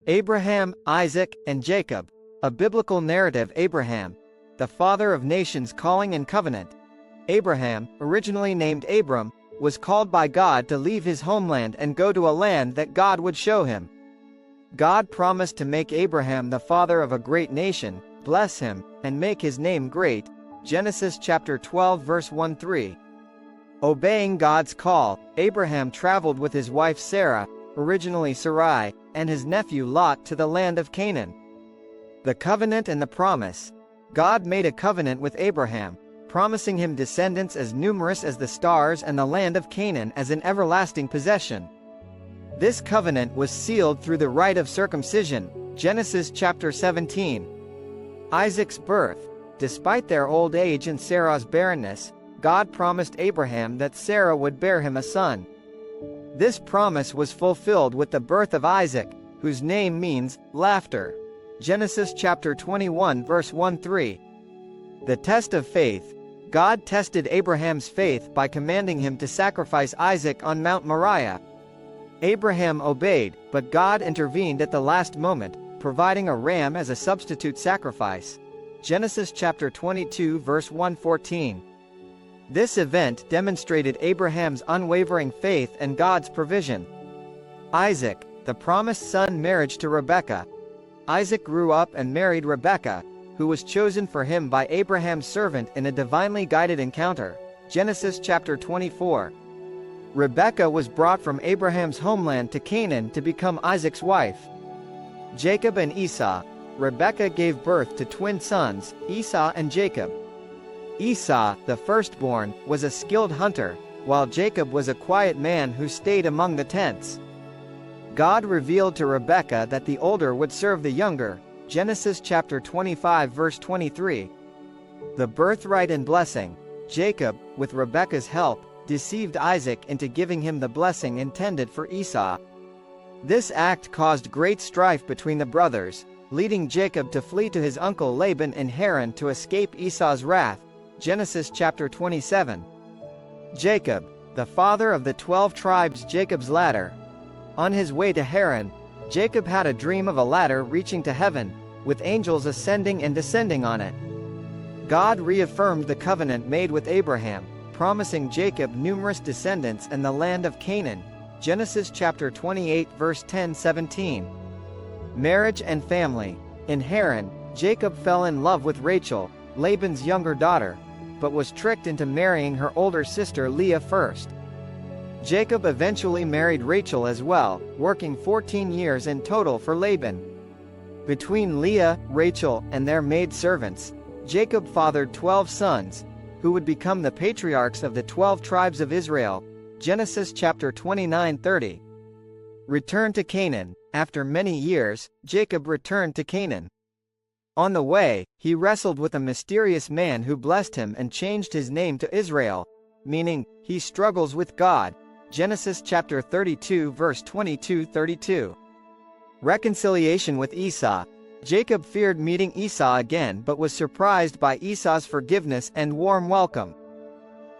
Abraham, Isaac, and Jacob, a biblical narrative. Abraham, the father of nations, calling and covenant. Abraham, originally named Abram, was called by God to leave his homeland and go to a land that God would show him. God promised to make Abraham the father of a great nation, bless him, and make his name great. Genesis chapter 12 verse 1-3. Obeying God's call, Abraham traveled with his wife Sarah, originally Sarai, and his nephew Lot to the land of Canaan. The covenant and the promise. God made a covenant with Abraham, promising him descendants as numerous as the stars and the land of Canaan as an everlasting possession. This covenant was sealed through the rite of circumcision. Genesis chapter 17. Isaac's birth. Despite their old age and Sarah's barrenness, God promised Abraham that Sarah would bear him a son. This promise was fulfilled with the birth of Isaac, whose name means laughter. Genesis chapter 21 verse 1-3. The test of faith. God tested Abraham's faith by commanding him to sacrifice Isaac on Mount Moriah. Abraham obeyed, but God intervened at the last moment, providing a ram as a substitute sacrifice. Genesis chapter 22 verse 1-14. This event demonstrated Abraham's unwavering faith and God's provision. Isaac, the promised son. Marriage to Rebekah. Isaac grew up and married Rebekah, who was chosen for him by Abraham's servant in a divinely guided encounter. Genesis chapter 24. Rebekah was brought from Abraham's homeland to Canaan to become Isaac's wife. Jacob and Esau. Rebekah gave birth to twin sons, Esau and Jacob. Esau, the firstborn, was a skilled hunter, while Jacob was a quiet man who stayed among the tents. God revealed to Rebekah that the older would serve the younger. Genesis chapter 25 verse 23. The birthright and blessing. Jacob, with Rebekah's help, deceived Isaac into giving him the blessing intended for Esau. This act caused great strife between the brothers, leading Jacob to flee to his uncle Laban in Haran to escape Esau's wrath. Genesis chapter 27. Jacob, the father of the 12 tribes. Jacob's ladder. On his way to Haran, Jacob had a dream of a ladder reaching to heaven, with angels ascending and descending on it. God reaffirmed the covenant made with Abraham, promising Jacob numerous descendants and the land of Canaan. Genesis chapter 28 verse 10-17. Marriage and family. In Haran, Jacob fell in love with Rachel, Laban's younger daughter, but was tricked into marrying her older sister Leah first. Jacob eventually married Rachel as well, working 14 years in total for Laban. Between Leah, Rachel, and their maidservants, Jacob fathered 12 sons, who would become the patriarchs of the 12 tribes of Israel. Genesis chapter 29-30. Return to Canaan. After many years, Jacob returned to Canaan. On the way, he wrestled with a mysterious man who blessed him and changed his name to Israel, meaning, he struggles with God. Genesis chapter 32 verse 22-32. Reconciliation with Esau. Jacob feared meeting Esau again but was surprised by Esau's forgiveness and warm welcome.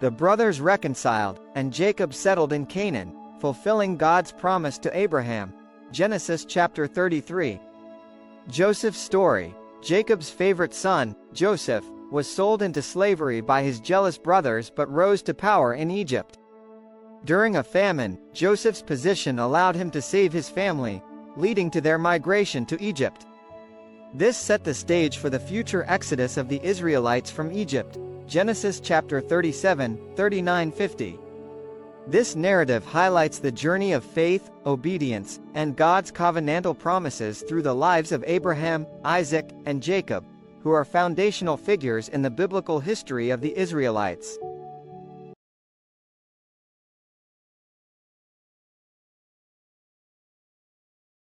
The brothers reconciled, and Jacob settled in Canaan, fulfilling God's promise to Abraham. Genesis chapter 33. Joseph's story. Jacob's favorite son, Joseph, was sold into slavery by his jealous brothers but rose to power in Egypt. During a famine, Joseph's position allowed him to save his family, leading to their migration to Egypt. This set the stage for the future exodus of the Israelites from Egypt. Genesis chapter 37, 39-50. This narrative highlights the journey of faith, obedience, and God's covenantal promises through the lives of Abraham, Isaac, and Jacob, who are foundational figures in the biblical history of the Israelites.